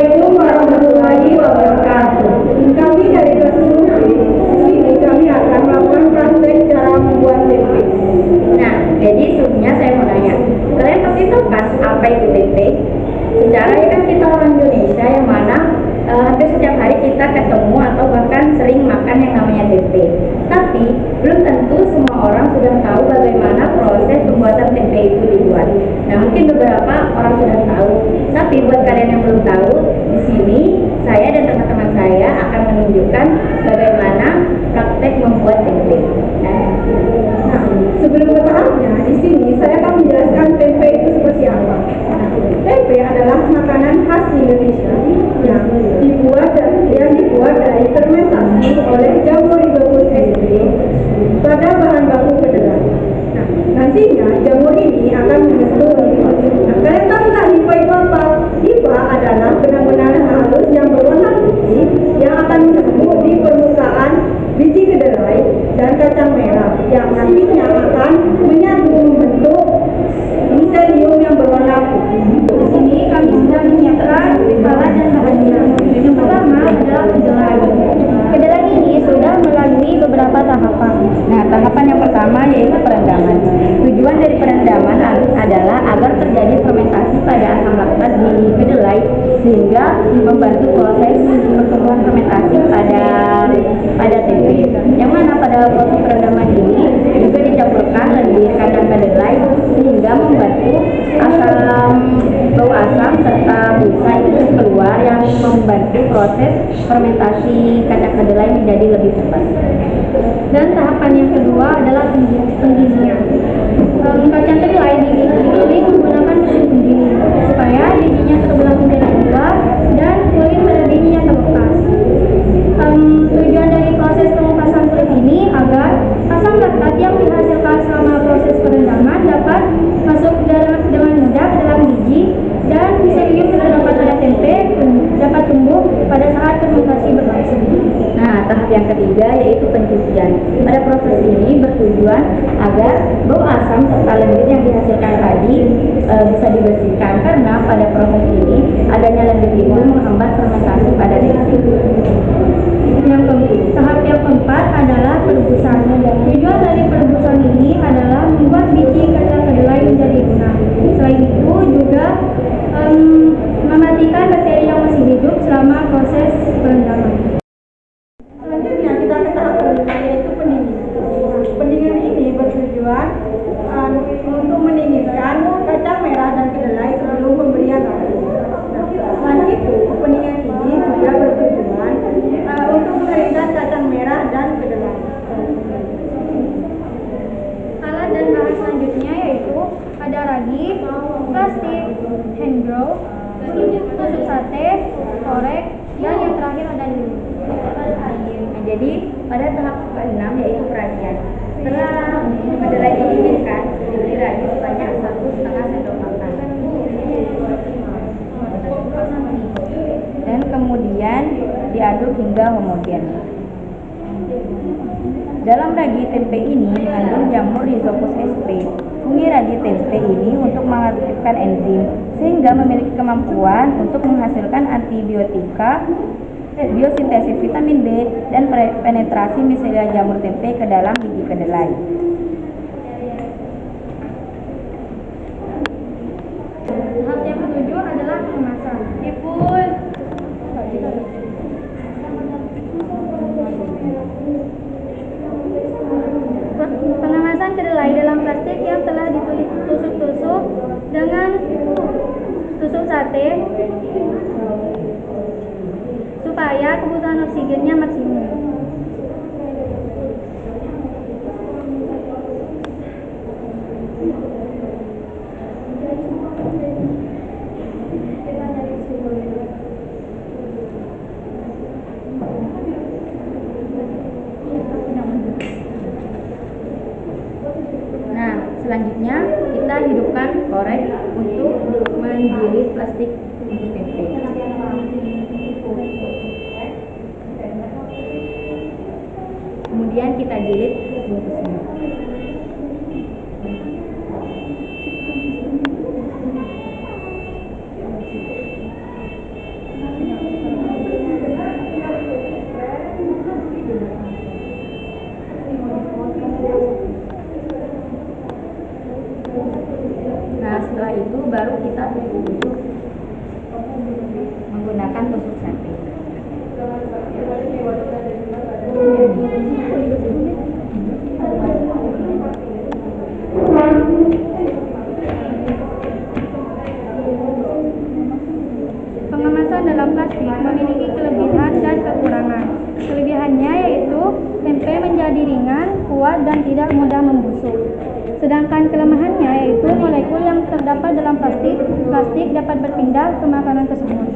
Assalamualaikum warahmatullahi wabarakatuh. Kami dari kelas 10B, ini kami akan melakukan praktek cara membuat tempe. Nah, jadi sebelumnya saya mau nanya, kalian pasti tahu kan apa itu tempe? Secara ya kan kita orang Indonesia yang mana hampir setiap hari kita ketemu atau bahkan sering makan yang namanya tempe. Tapi belum tentu semua orang sudah tahu bagaimana proses pembuatan tempe itu dibuat. Nah, mungkin beberapa orang sudah tahu, tapi buat kalian yang belum tahu, di sini saya dan teman-teman saya akan menunjukkan bagaimana praktek membuat tempe. Nah, sebelum ke tahapnya, di sini saya akan menjelaskan tempe itu seperti apa. Tempe adalah makanan khas Indonesia yang dibuat dari fermentasi oleh jamur rhizopus sp pada bahan baku kedelai. Nah, nantinya jamur ini akan membentuk lipa. Nah, kalian tahu tak lipa itu apa? Lipa adalah benang-benang halus yang berwarna putih yang akan tumbuh di permukaan biji kedelai dan kacang merah yang nantinya akan menyatu membentuk miselium yang berwarna putih. Di sini kami sudah menyiapkan alat dan bahannya. Yang pertama adalah kedelai. Kedelai ini sudah melalui beberapa tahapan. Nah, tahapan yang pertama yaitu perendaman. Tujuan dari perendaman adalah agar terjadi fermentasi pada asam laktat di kedelai sehingga membantu proses pertumbuhan fermentasi pada tempe. Yang mana pada proses perendaman ini juga dicampurkan lendir kacang kedelai sehingga membantu bau asam serta busa itu keluar yang membantu proses fermentasi kacang kedelai menjadi lebih cepat. Dan tahapan yang kedua adalah penggilingan. Kacang kedelai digiling menggunakan mesin penggiling supaya bijinya terbelah menjadi dua dan kulit pada bijinya terlepas. Tujuan dari proses pengupasan kulit ini agar asam laktat yang dihasilkan selama proses perendaman dapat masuk dengan mudah ke dalam biji dan miselium yang terdapat pada tempe dapat tumbuh pada saat fermentasi berlangsung. Nah, tahap yang ketiga yaitu pencucian. Pada proses ini bertujuan agar bau asam serta lendir yang dihasilkan tadi bisa dibersihkan karena pada proses ini adanya lendir itu menghambat fermentasi pada tempe. Tahap yang keempat adalah perebusan. Tujuan dari perebusan ini adalah membuat biji kacang kedelai menjadi lunak. Selain itu juga mematikan bakteri yang masih hidup selama proses perendaman. Selanjutnya kita ke tahap kelima yaitu pendinginan. Pendinginan ini bertujuan untuk mendinginkan kacang merah dan kedelai sebelum pemberian ragi. Nah, selain itu pendinginan ini juga bertujuan untuk mengeringkan kacang merah dan kedelai. Alat dan bahan selanjutnya yaitu ada ragi, plastik, hand grow, tusuk sate, korek, dan yang terakhir ada lilin. Nah, jadi pada tahap ke-6 yaitu peragian. Setelah kedelai didinginkan, diberi ragi sebanyak 1,5 sendok makan. Dan kemudian diaduk hingga homogen. Dalam ragi tempe ini mengandung jamur rhizopus sp. Fungsi ragi tempe ini untuk mengaktifkan enzim sehingga memiliki kemampuan untuk menghasilkan antibiotika, biosintesis vitamin B, dan penetrasi miselia jamur tempe ke dalam biji kedelai. Tahap yang ketujuh adalah pengemasan. Pengemasan kedelai dalam plastik yang telah ditusuk-tusuk dengan tusuk sate supaya kebutuhan oksigennya maksimum. Nah, selanjutnya kita hidupkan korek untuk menjilid plastik tempe. Kemudian kita jilid bungkusnya. Menggunakan tusuk sate. Pengemasan dalam plastik memiliki kelebihan dan kekurangan. Kelebihannya yaitu tempe menjadi ringan, kuat, dan tidak mudah membusuk. Sedangkan kelemahannya yaitu molekul yang terdapat dalam plastik dapat berpindah ke makanan tersebut.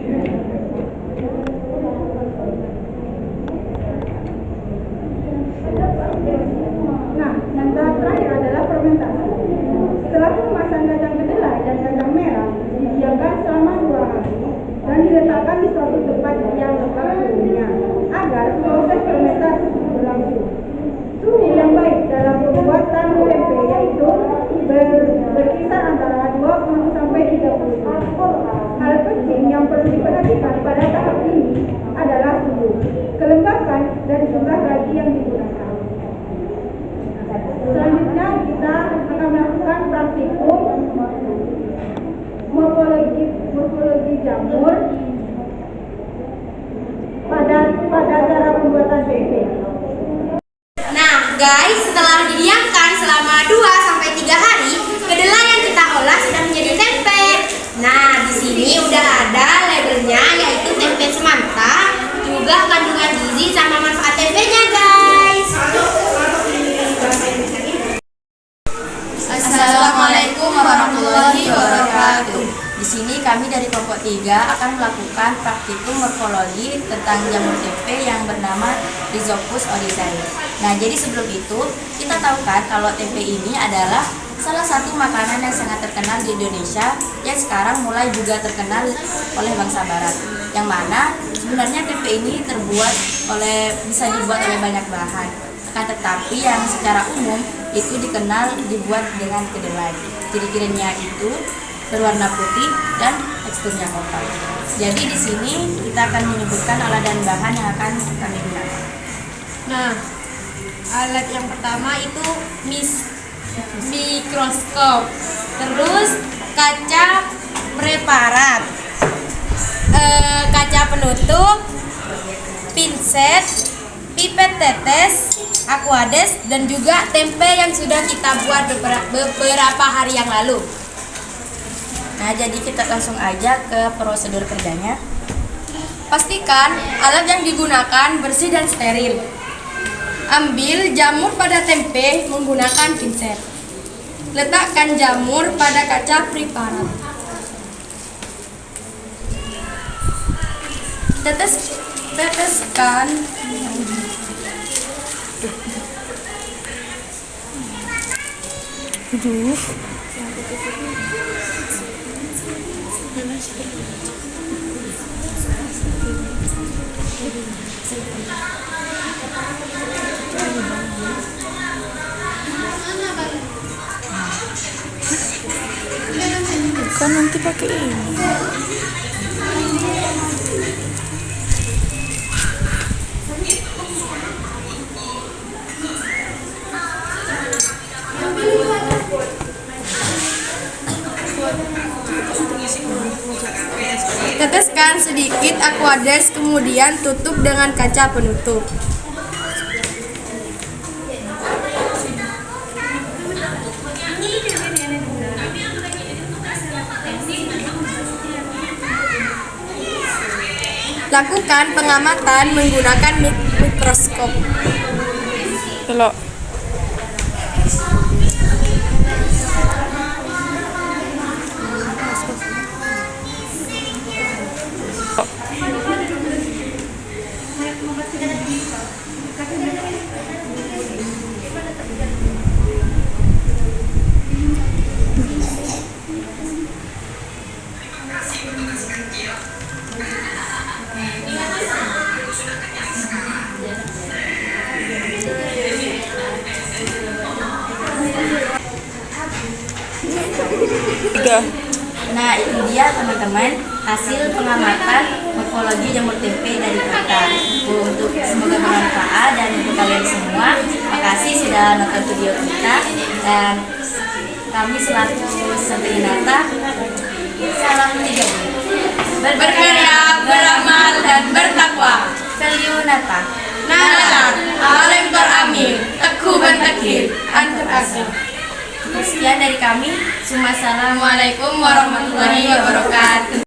Nah, yang tahap terakhir adalah fermentasi. Setelah pengemasan kacang kedelai dan kacang merah didiamkan selama 2 hari dan diletakkan di suatu tempat yang tetap suhunya agar proses fermentasi berlangsung. Suhu yang baik dalam pembuatan tempe yaitu berkisar antara 20 sampai 30 derajat. Hal penting yang perlu diperhatikan pada tahap ini adalah suhu, kelembapan, dan jumlah ragi yang digunakan. Selanjutnya kita akan melakukan praktikum morfologi jamur pada cara pembuatan tempe. Nah guys, setelah didiamkan selama 2-3 hari, kedelai yang kita olah sudah menjadi tempe. Nah, di sini udah ada labelnya yaitu tempe semanta, juga kandungan gizi sama manfaat tempenya guys. Assalamualaikum warahmatullahi wabarakatuh. Di sini kami dari kelompok 3 akan melakukan praktikum morfologi tentang jamur tempe yang bernama Rhizopus oryzae. Nah, jadi sebelum itu kita tahu kan kalau tempe ini adalah salah satu makanan yang sangat terkenal di Indonesia yang sekarang mulai juga terkenal oleh bangsa barat. Yang mana sebenarnya tempe ini bisa dibuat oleh banyak bahan. Akan tetapi yang secara umum itu dibuat dengan kedelai. Ciri-cirinya itu berwarna putih dan teksturnya oval. Jadi di sini kita akan menyebutkan alat dan bahan yang akan kami gunakan. Nah, alat yang pertama itu mikroskop, terus kaca preparat, kaca penutup, pinset, pipet tetes, aquades, dan juga tempe yang sudah kita buat beberapa hari yang lalu. Nah, jadi kita langsung aja ke prosedur kerjanya. Pastikan alat yang digunakan bersih dan steril. Ambil jamur pada tempe menggunakan pinset. Letakkan jamur pada kaca preparat. Teteskan kan nanti pakai ini. Teteskan sedikit aquades, kemudian tutup dengan kaca penutup. Lakukan pengamatan menggunakan mikroskop. Telok. Nah, itu dia teman-teman hasil pengamatan morfologi jamur tempe dari kita. Semoga bermanfaat dan untuk kalian semua. Makasih sudah nonton video kita dan kami selaku Santri Nata Salam 3. Berkarya, beramal, dan bertakwa. Seliunata. Nalar, alim teramil, teguh bertekir, antur asa. Sekian dari kami. Assalamualaikum Assalamualaikum warahmatullahi wabarakatuh.